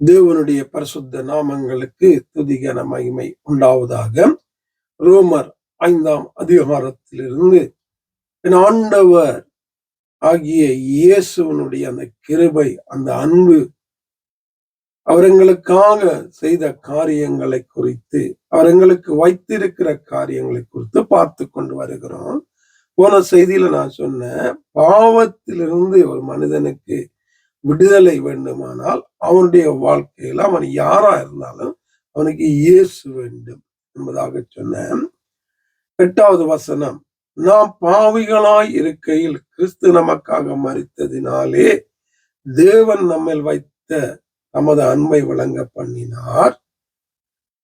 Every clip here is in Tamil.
தேவனுடைய பரிசுத்த நாமங்களுக்கு துதிகன மகிமை உண்டாவதாக. ரோமர் 5ஆம் அதிகாரத்திலிருந்து என் ஆண்டவர் ஆகிய இயேசுவனுடைய அந்த கிருபை, அந்த அன்பு, அவர்களுக்காக செய்த காரியங்களை குறித்து, அவர்களுக்கு வைத்திருக்கிற காரியங்களை குறித்து பார்த்து கொண்டு வருகிறோம். போன செய்தியில நான் சொன்னேன், பாவத்திலிருந்து ஒரு மனிதனுக்கு விடுதலை வேண்டுமானால் அவனுடைய வாழ்க்கையில அவன் யாரா இருந்தாலும் அவனுக்கு இயேசு வேண்டும் என்பதாக சொன்னேன். 8வது வசனம், நாம் பாவிகளாய் இருக்கையில் கிறிஸ்து நமக்காக மரித்ததினாலே தேவன் நம்மில் வைத்த நமது அன்பை விளங்க பண்ணினார்.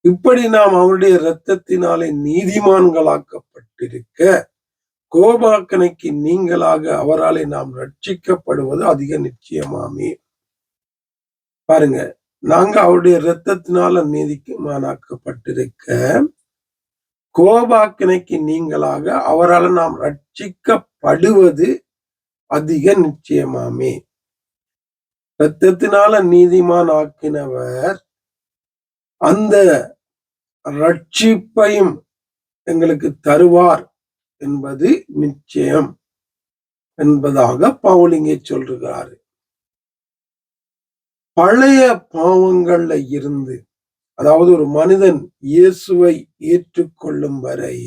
இப்படி நாம் அவருடைய இரத்தத்தினாலே நீதிமான்களாக்கப்பட்டிருக்க கோபாக்கனைக்கு நீங்களாக அவராலே நாம் ரட்சிக்கப்படுவது அதிக நிச்சயமாமே. பாருங்க, நாங்க அவருடைய இரத்தத்தினால நீதிமானாக்கப்பட்டிருக்க கோபாக்கனைக்கு நீங்களாக அவரால் நாம் ரட்சிக்கப்படுவது அதிக நிச்சயமாமே. இரத்தத்தினால நீதிமான் ஆக்கினவர் அந்த ரட்சிப்பையும் எங்களுக்கு தருவார் என்பது நிச்சயம் என்பதாக பவுல் இங்கே சொல்றாரு. பழைய பாவங்கள்ல இருந்து, அதாவது ஒரு மனிதன் இயேசுவை ஏற்றுக்கொள்ளும் வரை,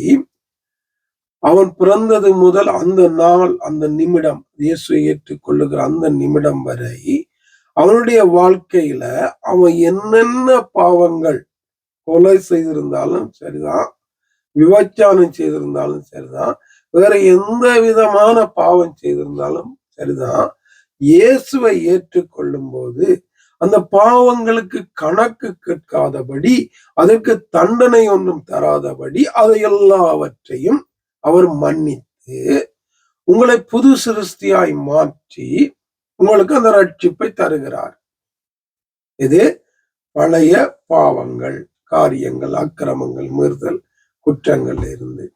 அவன் பிறந்தது முதல் அந்த நாள், அந்த நிமிடம், இயேசுவை ஏற்றுக்கொள்ளுகிற அந்த நிமிடம் வரை அவனுடைய வாழ்க்கையில அவன் என்னென்ன பாவங்கள், கொலை செய்திருந்தாலும் சரிதான், விபச்சாரம் செய்திருந்தாலும் சரிதான், வேற எந்த விதமான பாவம் செய்திருந்தாலும் சரிதான், இயேசுவை ஏற்றுக்கொள்ளும் போது அந்த பாவங்களுக்கு கணக்கு கேட்காதபடி, அதற்கு தண்டனை ஒன்றும் தராதபடி, அதை எல்லாவற்றையும் அவர் மன்னித்து உங்களை புது சிருஷ்டியாய் மாற்றி உங்களுக்கு அந்த ரட்சிப்பை தருகிறார். இது பழைய பாவங்கள், காரியங்கள், அக்கிரமங்கள், மீறுதல், குற்றங்கள் இருந்து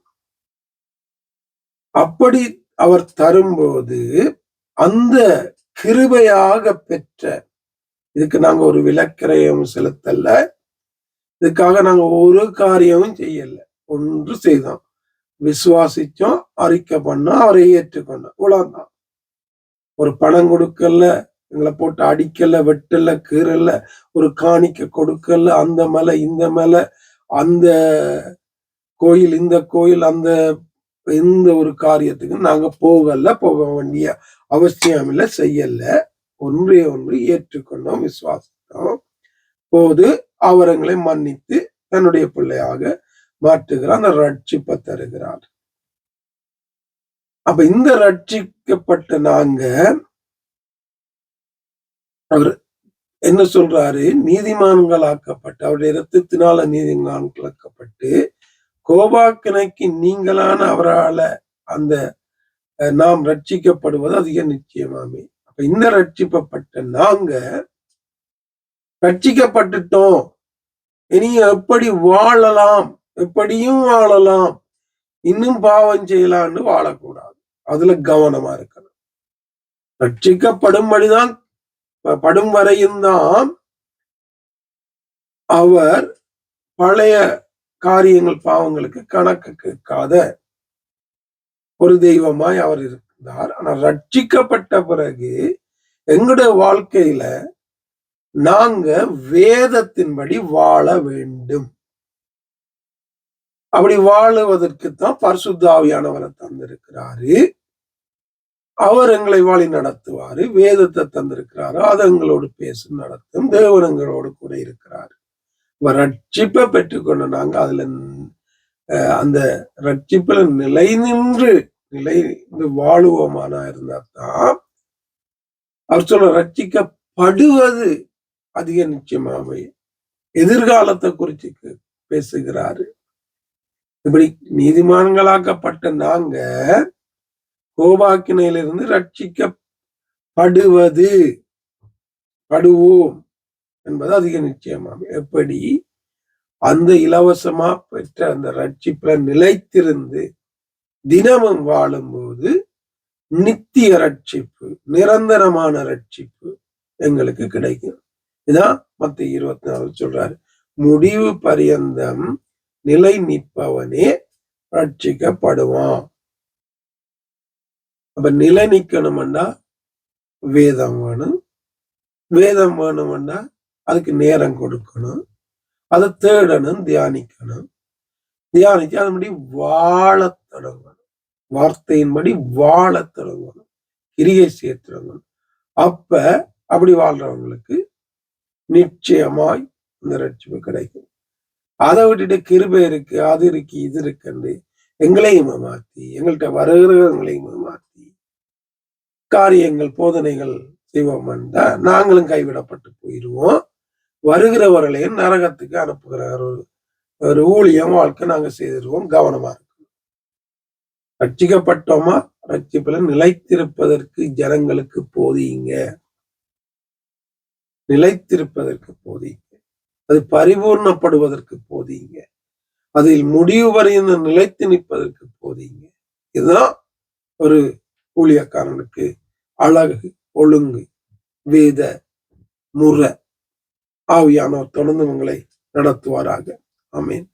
அப்படி அவர் தரும்போது அந்த கிருபையாக பெற்ற, இதுக்கு நாங்க ஒரு விலக்கிரயம் செலுத்தல, இதுக்காக நாங்க ஒரு காரியமும் செய்யல, ஒன்று செய்தோம், விசுவாசிச்சோம், அறிக்கை பண்ணோம், அவரை ஏற்றுக்கொண்டோம், இவ்வளவுதான். ஒரு பணம் கொடுக்கல, எங்களை போட்டு அடிக்கல, வெட்டல, கீறல, ஒரு காணிக்க கொடுக்கல, அந்த மேல இந்த மேல, அந்த கோயில் இந்த கோயில், அந்த எந்த ஒரு காரியத்துக்கு நாங்க போக வேண்டிய அவசியம் இல்லை, செய்யல. ஒன்றே ஒன்று ஏற்றுக்கொண்டோம், விசுவாசித்தோம். போது அவர் எங்களை மன்னித்து தன்னுடைய பிள்ளையாக மாற்றுகிறார், அந்த ரட்சிப்பை தருகிறார். அப்ப இந்த ரட்சிக்கப்பட்ட நாங்க, அவர் என்ன சொல்றாரு, நீதிமான்களாக்கப்பட்டு, அவருடைய இரத்தத்தினால நீதிமான்களாக்கப்பட்டு கோபாக்கனைக்கு நீங்களான அவரால அந்த நாம் ரட்சிக்கப்படுவது அதிக நிச்சயமாமே. அப்ப இந்த ரட்சிக்கப்பட்ட நாங்க ரட்சிக்கப்பட்டுட்டோம், இனி எப்படி வாழலாம், எப்படியும் வாழலாம், இன்னும் பாவம் செய்யலான்னு வாழக்கூடாது, அதுல கவனமா இருக்கணும். ரட்சிக்கப்படும்படிதான், படும் வரையும் தான் அவர் பழைய காரியங்கள், பாவங்களுக்கு கணக்கு கேட்காத ஒரு தெய்வமாய் அவர் இருந்தார். ஆனா ரட்சிக்கப்பட்ட பிறகு எங்களுடைய வாழ்க்கையில நாங்க வேதத்தின்படி வாழ வேண்டும். அப்படி வாழுவதற்குத்தான் பரிசுத்த ஆவியானவரை தந்திருக்கிறாரு. அவர் எங்களை வழி நடத்துவாரு, வேதத்தை தந்திருக்கிறாரு, அது எங்களோடு பேசு நடத்தும், தேவன் எங்களோடு கூட இருக்கிறாரு. ரட்சிப்பை பெற்றுக்கொண்டு நாங்க அதுல அந்த ரட்சிப்புல நிலை நின்று வாழுவோமானா இருந்தாதான் அவர் சொல்ல ரட்சிக்கப்படுவது அதிக நிச்சயமாவே. எதிர்காலத்தை குறிச்சு பேசுகிறாரு. இப்படி நீதிமான்களாக்கப்பட்ட நாங்க கோபாக்கினையிலிருந்து படுவோம் என்பது அதிக நிச்சயமாமே. எப்படி அந்த இலவசமா பெற்ற அந்த ரட்சிப்புல நிலைத்திருந்து தினமும் வாழும்போது நித்திய ரட்சிப்பு, நிரந்தரமான ரட்சிப்பு எங்களுக்கு கிடைக்கும். இதான் மத்தேயு 24 சொல்றாரு, முடிவு பரியந்தம் நிலை நிற்பவனே ரட்சிக்கப்படுவான். அப்ப நிலை நிக்கணும்னா வேதம் வேணும். வேதம் வேணும்னா அதுக்கு நேரம் கொடுக்கணும். அதை தேடணும், தியானிக்கணும். தியானிச்சு அதன்படி வாழத் தொடங்கணும். வார்த்தையின்படி வாழத் தொடங்கணும். கிரியை செய்ய தொடங்கணும். அப்ப அப்படி வாழ்றவங்களுக்கு நிச்சயமாய் இந்த ரட்சிப்பு கிடைக்கும். அதை விட்டுட்டு கிருபை இருக்கு, அது இருக்கு, இது இருக்குன்னு எங்களையும் மாத்தி, எங்கள்கிட்ட வருகிறவங்களையும் மாத்தி காரியங்கள் போதனைகள் செய்வோம்னா நாங்களும் கைவிடப்பட்டு போயிடுவோம். வருகிறவர்களையும் நரகத்துக்கு அனுப்புகிற ஒரு ஊழியம் வாழ்க்கை நாங்க செய்திருவோம். கவனமா இருக்கும். ரட்சிக்கப்பட்டோமா, ரட்சிப்புல நிலைத்திருப்பதற்கு ஜனங்களுக்கு போதியுங்க. நிலைத்திருப்பதற்கு போதியுங்க. அது பரிபூர்ணப்படுவதற்கு போதியுங்க. அதில் முடிவு வரையும் நிலைத்து நிற்பதற்கு போதியுங்க. இதுதான் ஒரு ஊழியக்காரனுக்கு அழகு, ஒழுங்கு, வேத முறை. ஆவியானவர் தொடர்ந்து உங்களை நடத்துவாராக. ஆமென்.